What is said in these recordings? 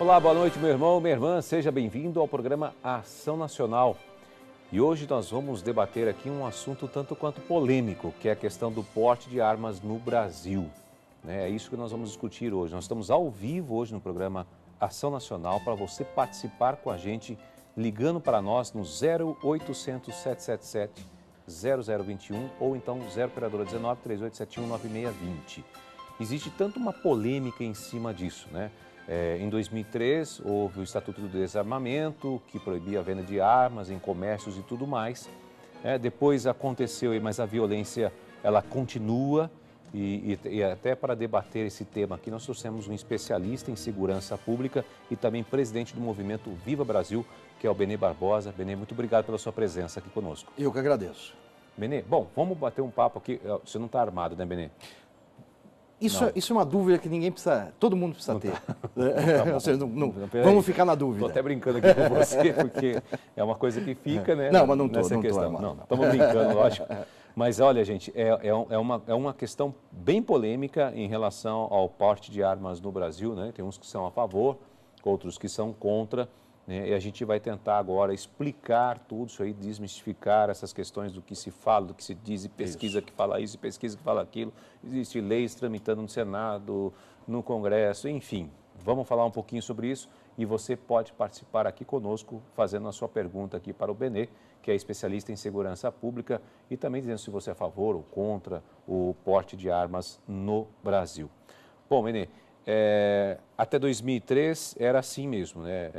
Olá, boa noite, meu irmão, minha irmã. Seja bem-vindo ao programa Ação Nacional. E hoje nós vamos debater aqui um assunto tanto quanto polêmico, que é a questão do porte de armas no Brasil. É isso que nós vamos discutir hoje. Nós estamos ao vivo hoje no programa Ação Nacional para você participar com a gente, ligando para nós no 0800 777 0021 ou então 0 operadora 19 3871 9620. Existe tanto uma polêmica em cima disso, né? Em 2003, houve o Estatuto do Desarmamento, que proibia a venda de armas em comércios e tudo mais. Depois aconteceu, mas a violência ela continua. E até para debater esse tema aqui, nós trouxemos um especialista em segurança pública e também presidente do movimento Viva Brasil, que é o Benê Barbosa. Benê, muito obrigado pela sua presença aqui conosco. Eu que agradeço. Benê, bom, vamos bater um papo aqui. Você não está armado, né, Benê? Isso é uma dúvida que ninguém precisa, todo mundo precisa ter. Ou seja, vamos ficar na dúvida. Estou até brincando aqui com você, porque é uma coisa que fica, né? Não, mas não estou. Nessa questão. Não, estamos brincando, lógico. Mas olha, gente, é uma questão bem polêmica em relação ao porte de armas no Brasil, né? Tem uns que são a favor, outros que são contra, né? E a gente vai tentar agora explicar tudo isso aí, desmistificar essas questões do que se fala, do que se diz, e pesquisa que fala isso, e pesquisa que fala aquilo. Existem leis tramitando no Senado, no Congresso, enfim. Vamos falar um pouquinho sobre isso e você pode participar aqui conosco, fazendo a sua pergunta aqui para o Benê, que é especialista em segurança pública, e também dizendo se você é a favor ou contra o porte de armas no Brasil. Bom, Benê, até 2003 era assim mesmo, né?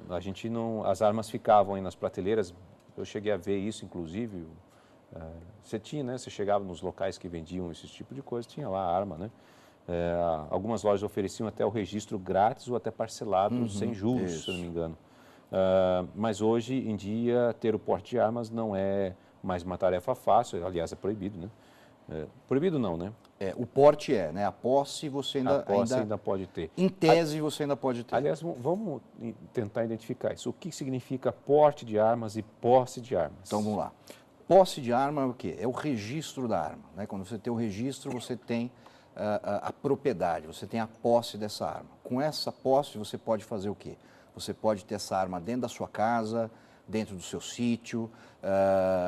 A gente não, as armas ficavam aí nas prateleiras. Eu cheguei a ver isso, inclusive. Você tinha, né? Você chegava nos locais que vendiam esse tipo de coisa, tinha lá a arma, né? Algumas lojas ofereciam até o registro grátis ou até parcelado, sem juros, se eu não me engano. Mas hoje em dia, ter o porte de armas não é mais uma tarefa fácil, aliás, é proibido, né? Proibido não, né? O porte né? A posse você ainda pode ter. Em tese você ainda pode ter. Aliás, vamos tentar identificar isso. O que significa porte de armas e posse de armas? Então vamos lá. Posse de arma é o quê? É o registro da arma, né? Quando você tem o registro, você tem a propriedade, você tem a posse dessa arma. Com essa posse você pode fazer o quê? Você pode ter essa arma dentro da sua casa, dentro do seu sítio,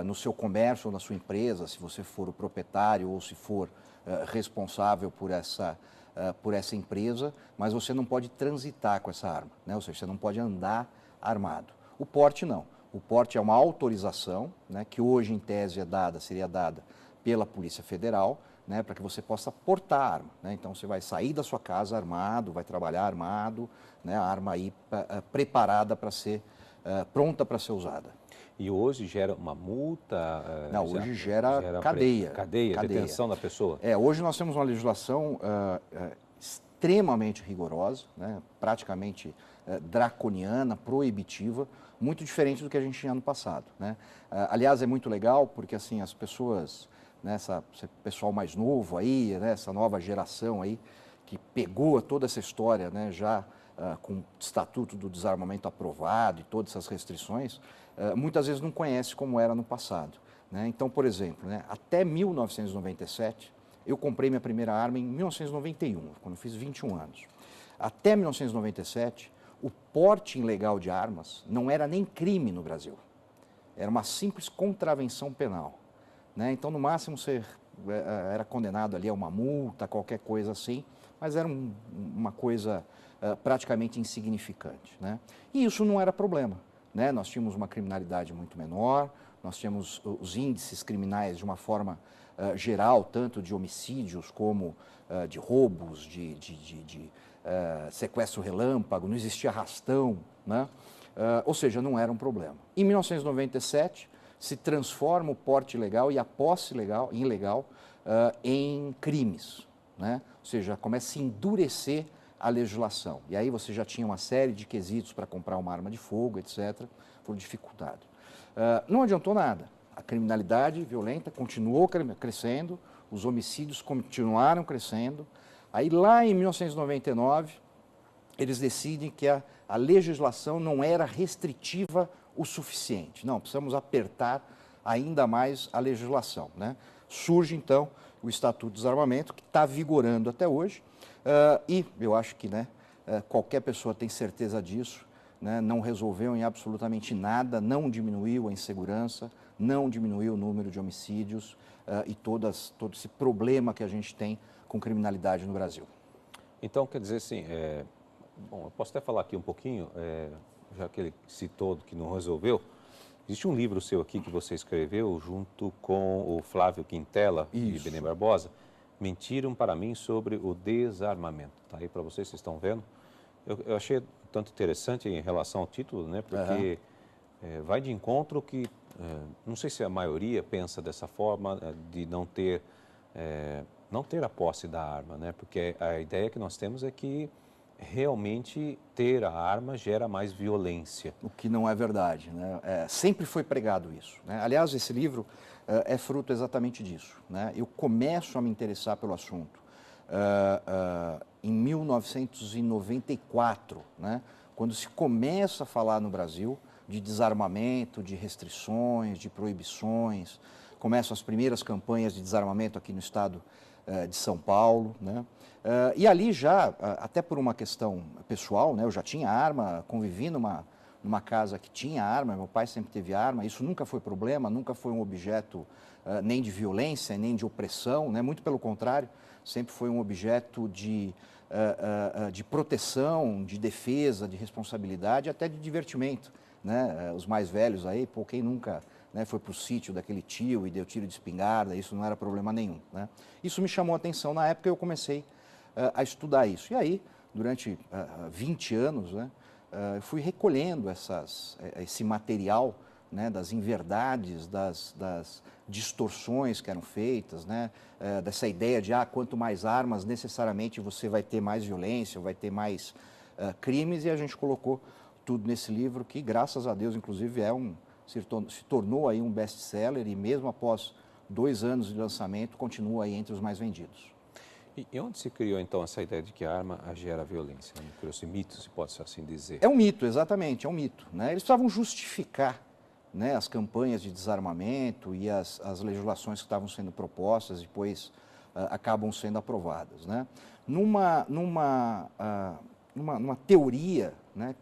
no seu comércio ou na sua empresa, se você for o proprietário ou se for responsável por essa empresa, mas você não pode transitar com essa arma, né? Ou seja, você não pode andar armado. O porte não. O porte é uma autorização, né, que hoje em tese seria dada pela Polícia Federal, né, para que você possa portar a arma, né? Então você vai sair da sua casa armado, vai trabalhar armado, né, a arma aí preparada para ser pronta para ser usada. E hoje gera uma multa? Não, hoje gera cadeia. Cadeia, detenção da pessoa? Hoje nós temos uma legislação extremamente rigorosa, né, praticamente draconiana, proibitiva, muito diferente do que a gente tinha no passado, né? Aliás, é muito legal porque assim as pessoas, né, esse pessoal mais novo aí, né, essa nova geração aí, que pegou toda essa história, né, já com o Estatuto do Desarmamento aprovado e todas essas restrições, muitas vezes não conhece como era no passado, né? Então, por exemplo, né, até 1997, eu comprei minha primeira arma em 1991, quando eu fiz 21 anos. Até 1997, o porte ilegal de armas não era nem crime no Brasil. Era uma simples contravenção penal, né? Então, no máximo, você era condenado ali a uma multa, qualquer coisa assim, mas era uma coisa praticamente insignificante, né? E isso não era problema, né? Nós tínhamos uma criminalidade muito menor, nós tínhamos os índices criminais de uma forma geral, tanto de homicídios como de roubos, de sequestro relâmpago, não existia arrastão, né? Ou seja, não era um problema. Em 1997, se transforma o porte ilegal e a posse ilegal em crimes, né? Ou seja, começa a se endurecer a legislação. E aí você já tinha uma série de quesitos para comprar uma arma de fogo, etc. Foi dificultado. Não adiantou nada. A criminalidade violenta continuou crescendo, os homicídios continuaram crescendo. Aí lá em 1999, eles decidem que a legislação não era restritiva o suficiente. Não, precisamos apertar ainda mais a legislação, né? Surge, então, o Estatuto do Desarmamento, que está vigorando até hoje, e eu acho que, né, qualquer pessoa tem certeza disso, né? Não resolveu em absolutamente nada, não diminuiu a insegurança, não diminuiu o número de homicídios e todo esse problema que a gente tem com criminalidade no Brasil. Então, quer dizer assim, bom, eu posso até falar aqui um pouquinho, já que ele citou que não resolveu. Existe um livro seu aqui que você escreveu junto com o Flávio Quintela e Benê Barbosa, Mentiram para mim sobre o desarmamento. Está aí para vocês estão vendo. Eu achei tanto interessante em relação ao título, né? Porque vai de encontro que, não sei se a maioria pensa dessa forma, de não ter a posse da arma, né? Porque a ideia que nós temos é que realmente ter a arma gera mais violência. O que não é verdade, né? Sempre foi pregado isso, né? Aliás, esse livro é fruto exatamente disso, né? Eu começo a me interessar pelo assunto em 1994, né? Quando se começa a falar no Brasil de desarmamento, de restrições, de proibições, começam as primeiras campanhas de desarmamento aqui no estado de São Paulo, né? E ali já, até por uma questão pessoal, né, eu já tinha arma, convivi numa casa que tinha arma, meu pai sempre teve arma, isso nunca foi problema, nunca foi um objeto nem de violência, nem de opressão, né, muito pelo contrário, sempre foi um objeto de proteção, de defesa, de responsabilidade, até de divertimento, né? Os mais velhos aí, pô, quem nunca... Né, foi para o sítio daquele tio e deu tiro de espingarda, isso não era problema nenhum, né? Isso me chamou a atenção na época e eu comecei a estudar isso. E aí, durante 20 anos, né, eu fui recolhendo esse material, né, das inverdades, das distorções que eram feitas, né, dessa ideia de quanto mais armas, necessariamente você vai ter mais violência, vai ter mais crimes, e a gente colocou tudo nesse livro que, graças a Deus, inclusive, se tornou aí um best-seller e mesmo após 2 anos de lançamento, continua aí entre os mais vendidos. E onde se criou, então, essa ideia de que a arma gera violência? Criou-se mito, se pode assim dizer? É um mito, exatamente, é um mito, né? Eles precisavam justificar, né, as campanhas de desarmamento e as legislações que estavam sendo propostas e depois acabam sendo aprovadas, né? Numa teoria, né,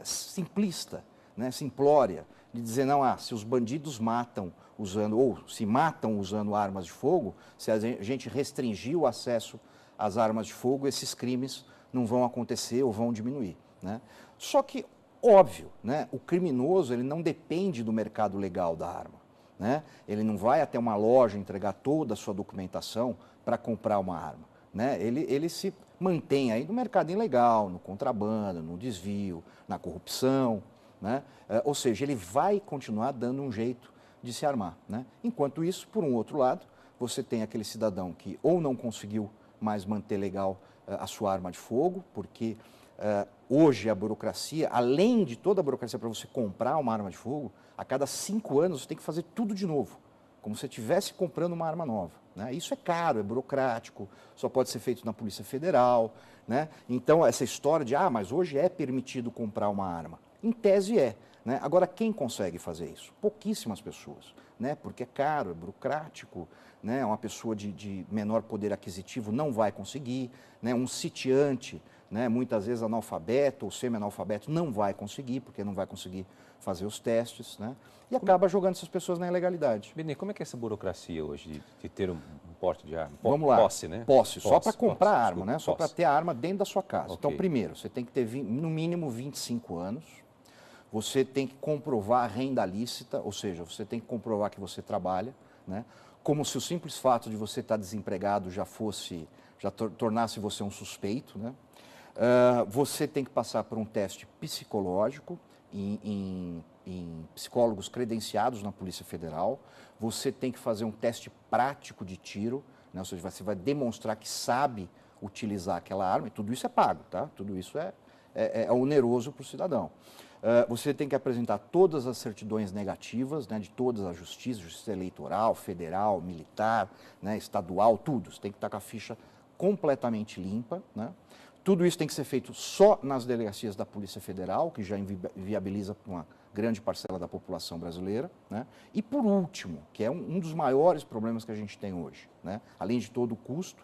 simplista, né, simplória, de dizer, não, se os bandidos matam usando, ou se matam usando armas de fogo, se a gente restringir o acesso às armas de fogo, esses crimes não vão acontecer ou vão diminuir, né? Só que, óbvio, né, o criminoso ele não depende do mercado legal da arma, né? Ele não vai até uma loja entregar toda a sua documentação para comprar uma arma, né? Ele se mantém aí no mercado ilegal, no contrabando, no desvio, na corrupção, né? Ou seja, ele vai continuar dando um jeito de se armar, né? Enquanto isso, por um outro lado, você tem aquele cidadão que ou não conseguiu mais manter legal a sua arma de fogo, porque hoje a burocracia, além de toda a burocracia para você comprar uma arma de fogo, a cada 5 anos você tem que fazer tudo de novo, como se você estivesse comprando uma arma nova, né? Isso é caro, é burocrático, só pode ser feito na Polícia Federal, né? Então, essa história de, mas hoje é permitido comprar uma arma. Em tese é, né? Agora, quem consegue fazer isso? Pouquíssimas pessoas, né? Porque é caro, é burocrático, né? Uma pessoa de menor poder aquisitivo não vai conseguir, né? Um sitiante, né, muitas vezes analfabeto ou semi-analfabeto, não vai conseguir, porque não vai conseguir fazer os testes, né? E acaba jogando essas pessoas na ilegalidade. Benê, como é que é essa burocracia hoje de ter um porte de arma? Vamos lá. Posse, né? Posse, só para comprar arma, desculpa, né? Só para ter a arma dentro da sua casa. Okay. Então, primeiro, você tem que ter no mínimo 25 anos, você tem que comprovar a renda lícita, ou seja, você tem que comprovar que você trabalha, né? Como se o simples fato de você estar desempregado já tornasse você um suspeito, né? Você tem que passar por um teste psicológico em psicólogos credenciados na Polícia Federal. Você tem que fazer um teste prático de tiro, né? Ou seja, você vai demonstrar que sabe utilizar aquela arma, e tudo isso é pago, tá? Tudo isso é oneroso para o cidadão. Você tem que apresentar todas as certidões negativas, né, de todas as justiças, justiça eleitoral, federal, militar, né, estadual, tudo. Você tem que estar com a ficha completamente limpa, né? Tudo isso tem que ser feito só nas delegacias da Polícia Federal, que já inviabiliza para uma grande parcela da população brasileira, né? E por último, que é um dos maiores problemas que a gente tem hoje, né? Além de todo o custo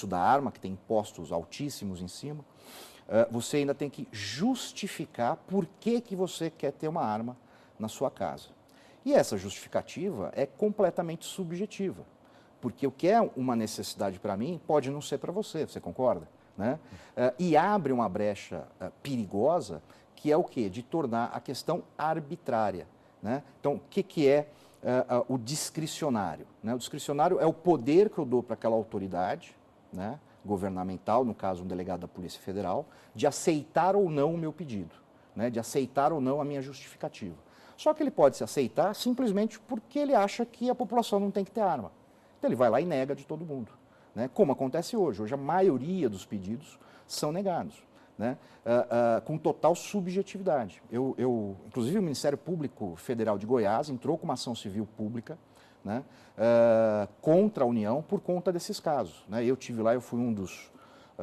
da arma, que tem impostos altíssimos em cima, você ainda tem que justificar por que você quer ter uma arma na sua casa. E essa justificativa é completamente subjetiva, porque o que é uma necessidade para mim pode não ser para você, você concorda? Né? E abre uma brecha perigosa, que é o quê? De tornar a questão arbitrária. Né? Então, o que é o discricionário? Né? O discricionário é o poder que eu dou para aquela autoridade, né, governamental, no caso um delegado da Polícia Federal, de aceitar ou não o meu pedido, né, de aceitar ou não a minha justificativa. Só que ele pode se aceitar simplesmente porque ele acha que a população não tem que ter arma. Então ele vai lá e nega de todo mundo, né, como acontece hoje. Hoje a maioria dos pedidos são negados, né, com total subjetividade. Inclusive o Ministério Público Federal de Goiás entrou com uma ação civil pública, né, contra a União por conta desses casos. Né? Eu tive lá, eu fui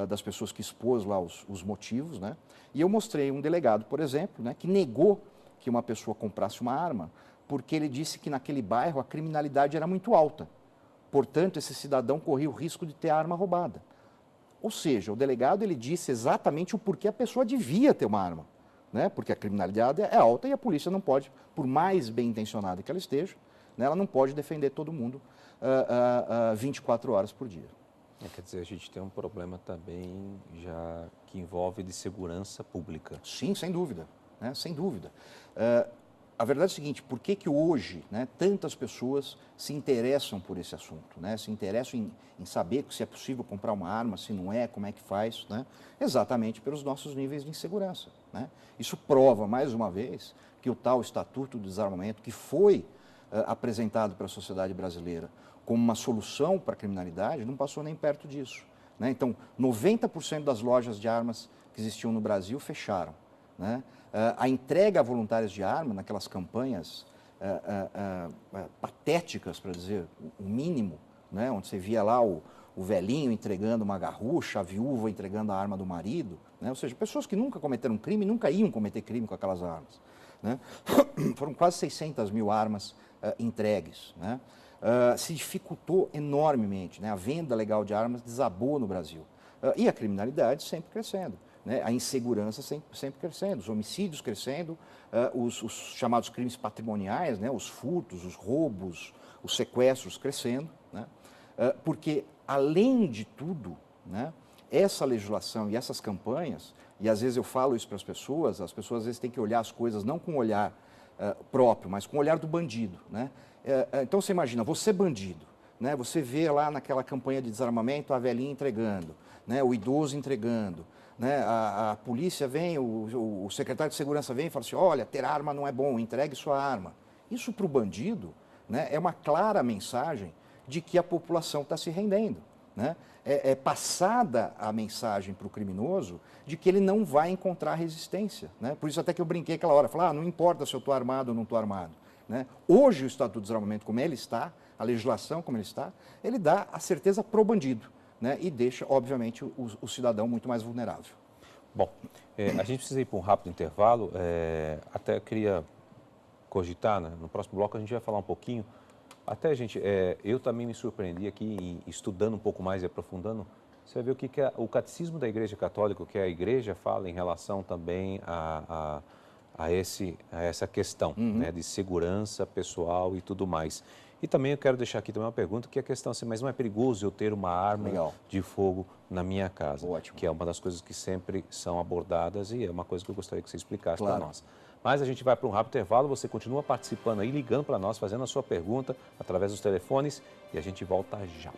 das pessoas que expôs lá os motivos, né? E eu mostrei um delegado, por exemplo, né, que negou que uma pessoa comprasse uma arma porque ele disse que naquele bairro a criminalidade era muito alta. Portanto, esse cidadão corria o risco de ter a arma roubada. Ou seja, o delegado ele disse exatamente o porquê a pessoa devia ter uma arma, né? Porque a criminalidade é alta e a polícia não pode, por mais bem intencionada que ela esteja, né, ela não pode defender todo mundo 24 horas por dia. Quer dizer, a gente tem um problema também já que envolve de segurança pública. Sim, sem dúvida, né, sem dúvida. A verdade é o seguinte, por que hoje, né, tantas pessoas se interessam por esse assunto, né, se interessam em saber se é possível comprar uma arma, se não é, como é que faz, né, exatamente pelos nossos níveis de insegurança. Né? Isso prova, mais uma vez, que o tal Estatuto do Desarmamento, que foi apresentado para a sociedade brasileira como uma solução para a criminalidade, não passou nem perto disso. Né? Então, 90% das lojas de armas que existiam no Brasil fecharam. Né? A entrega a voluntários de arma, naquelas campanhas patéticas, para dizer o mínimo, né? Onde você via lá o velhinho entregando uma garrucha, a viúva entregando a arma do marido, né? Ou seja, pessoas que nunca cometeram crime, nunca iam cometer crime com aquelas armas. Né? Foram quase 600 mil armas entregues. Né? Se dificultou enormemente, né? A venda legal de armas desabou no Brasil. E a criminalidade sempre crescendo, né? A insegurança sempre crescendo, os homicídios crescendo, os chamados crimes patrimoniais, né? Os furtos, os roubos, os sequestros crescendo. Né? Porque, além de tudo, né, essa legislação e essas campanhas, e às vezes eu falo isso para as pessoas às vezes têm que olhar as coisas não com o olhar próprio, mas com o olhar do bandido. Né? Então você imagina, você bandido, né? Você vê lá naquela campanha de desarmamento a velhinha entregando, né? O idoso entregando, né? A polícia vem, o secretário de segurança vem e fala assim, olha, ter arma não é bom, entregue sua arma. Isso para o bandido, né, é uma clara mensagem de que a população está se rendendo. Né? É passada a mensagem para o criminoso de que ele não vai encontrar resistência. Né? Por isso até que eu brinquei aquela hora, falar, não importa se eu estou armado ou não estou armado. Né? Hoje o Estatuto do Desarmamento, como ele está, a legislação como ele está, ele dá a certeza para o bandido, né? E deixa, obviamente, o cidadão muito mais vulnerável. Bom, a gente precisa ir para um rápido intervalo, até queria cogitar, né? No próximo bloco a gente vai falar um pouquinho. Até, gente, eu também me surpreendi aqui, estudando um pouco mais e aprofundando, você vai ver o que é o catecismo da Igreja Católica, o que a Igreja fala em relação também a essa questão, né, de segurança pessoal e tudo mais. E também eu quero deixar aqui também uma pergunta, que é a questão assim, mas não é perigoso eu ter uma arma de fogo na minha casa? Ótimo. Que é uma das coisas que sempre são abordadas e é uma coisa que eu gostaria que você explicasse para nós. Mas a gente vai para um rápido intervalo, você continua participando aí, ligando para nós, fazendo a sua pergunta através dos telefones e a gente volta já.